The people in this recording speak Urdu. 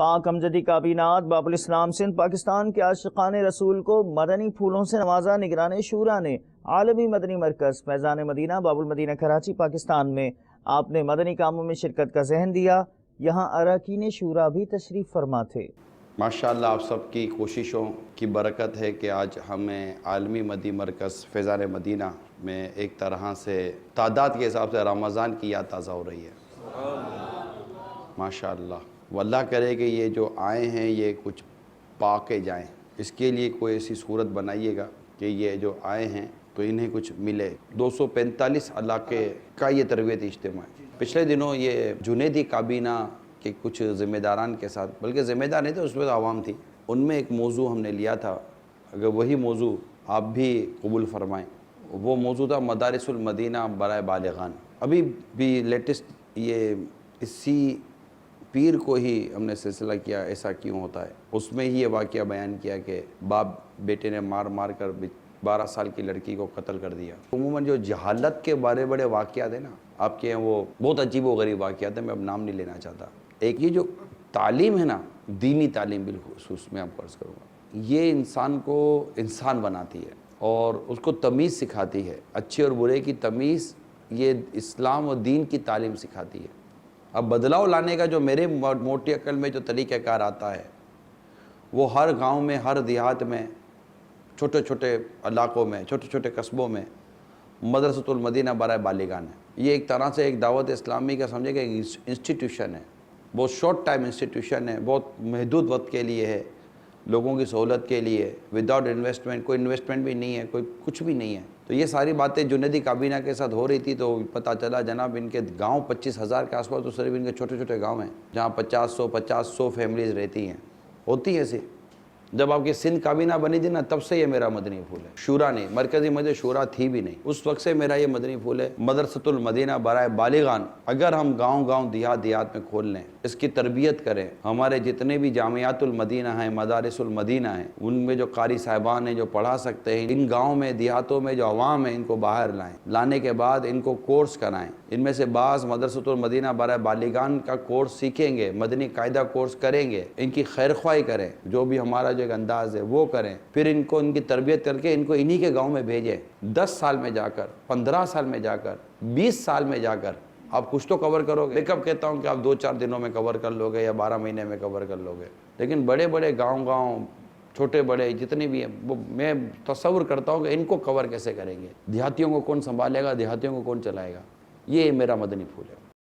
پاک امجدی کابینات باب الاسلام سندھ پاکستان کے عاشقان رسول کو مدنی پھولوں سے نوازا۔ نگران شورا نے عالمی مدنی مرکز فیضان مدینہ باب المدینہ کراچی پاکستان میں آپ نے مدنی کاموں میں شرکت کا ذہن دیا۔ یہاں اراکین شورا بھی تشریف فرما تھے۔ ماشاءاللہ آپ سب کی کوششوں کی برکت ہے کہ آج ہمیں عالمی مدنی مرکز فیضان مدینہ میں ایک طرح سے تعداد کے حساب سے رمضان کی یاد تازہ ہو رہی ہے۔ ماشاءاللہ واللہ کرے کہ یہ جو آئے ہیں یہ کچھ پا کے جائیں، اس کے لیے کوئی ایسی صورت بنائیے گا کہ یہ جو آئے ہیں تو انہیں کچھ ملے۔ 245 علاقے کا یہ تربیتی اجتماع ہے۔ پچھلے دنوں یہ جنیدی کابینہ کے کچھ ذمہ داران کے ساتھ، بلکہ ذمہ دار نہیں تھے، اس میں تو عوام تھی، ان میں ایک موضوع ہم نے لیا تھا، اگر وہی موضوع آپ بھی قبول فرمائیں۔ وہ موضوع تھا مدارس المدینہ برائے بالغان۔ ابھی بھی لیٹسٹ یہ اسی پیر کو ہی ہم نے سلسلہ کیا ایسا کیوں ہوتا ہے، اس میں ہی یہ واقعہ بیان کیا کہ باپ بیٹے نے مار مار کر 12 سال کی لڑکی کو قتل کر دیا۔ عموماً جو جہالت کے بڑے بڑے واقعات ہیں نا آپ کے ہیں، وہ بہت عجیب و غریب واقعات ہیں، میں اب نام نہیں لینا چاہتا۔ ایک یہ جو تعلیم ہے نا، دینی تعلیم بالخصوص میں آپ کو عرض کروں گا، یہ انسان کو انسان بناتی ہے اور اس کو تمیز سکھاتی ہے، اچھے اور برے کی تمیز یہ اسلام و دین کی تعلیم سکھاتی ہے۔ اب بدلاؤ لانے کا جو میرے موٹی عقل میں جو طریقہ کار آتا ہے، وہ ہر گاؤں میں، ہر دیہات میں، چھوٹے چھوٹے علاقوں میں، چھوٹے چھوٹے قصبوں میں مدرسۃ المدینہ برائے بالغان ہے۔ یہ ایک طرح سے ایک دعوت اسلامی کا سمجھے کہ ایک انسٹیٹیوشن ہے، بہت شارٹ ٹائم انسٹیٹیوشن ہے، بہت محدود وقت کے لیے ہے، لوگوں کی سہولت کے لیے، وداؤٹ انویسٹمنٹ، کوئی انویسٹمنٹ بھی نہیں ہے، کوئی کچھ بھی نہیں ہے۔ تو یہ ساری باتیں جنیدی کابینہ کے ساتھ ہو رہی تھی تو پتہ چلا جناب ان کے گاؤں 25,000 کے آس پاس تو صرف ان کے چھوٹے چھوٹے گاؤں ہیں جہاں 50-100 فیملیز رہتی ہیں، ہوتی ہیں ایسی۔ جب آپ کی سندھ کابینہ بنی تھی نا، تب سے یہ میرا مدنی پھول ہے۔ شورا نہیں، مرکزی مجلس شورا تھی بھی نہیں، اس وقت سے میرا یہ مدنی پھول ہے۔ مدرسۃ المدینہ برائے بالغان اگر ہم گاؤں گاؤں دیہات دیہات میں کھول لیں، اس کی تربیت کریں، ہمارے جتنے بھی جامعات المدینہ ہیں، مدارس المدینہ ہیں، ان میں جو قاری صاحبان ہیں جو پڑھا سکتے ہیں، ان گاؤں میں دیہاتوں میں جو عوام ہیں ان کو باہر لائیں، لانے کے بعد ان کو کورس کرائیں۔ ان میں سے بعض مدرسۃ المدینہ برائے بالغان کا کورس سیکھیں گے، مدنی قاعدہ کورس کریں گے، ان کی خیر خواہی کریں، جو بھی ہمارا ایک انداز ہے وہ کریں، پھر ان کو ان کی تربیت کر کے ان کو انہی کے گاؤں میں بھیجیں۔ 10 سال میں جا کر، 15 سال میں جا کر، 20 سال میں جا کر آپ کچھ تو کور کرو گے۔ میں کب کہتا ہوں کہ آپ 2-4 دنوں میں کور کر لو گے یا 12 مہینے میں کور کر لو گے، لیکن بڑے بڑے گاؤں چھوٹے بڑے جتنے بھی ہیں، وہ میں تصور کرتا ہوں کہ ان کو کور کیسے کریں گے، دیہاتیوں کو کون سنبھالے گا، دیہاتیوں کو کون چلائے گا۔ یہ میرا مدنی پھول ہے۔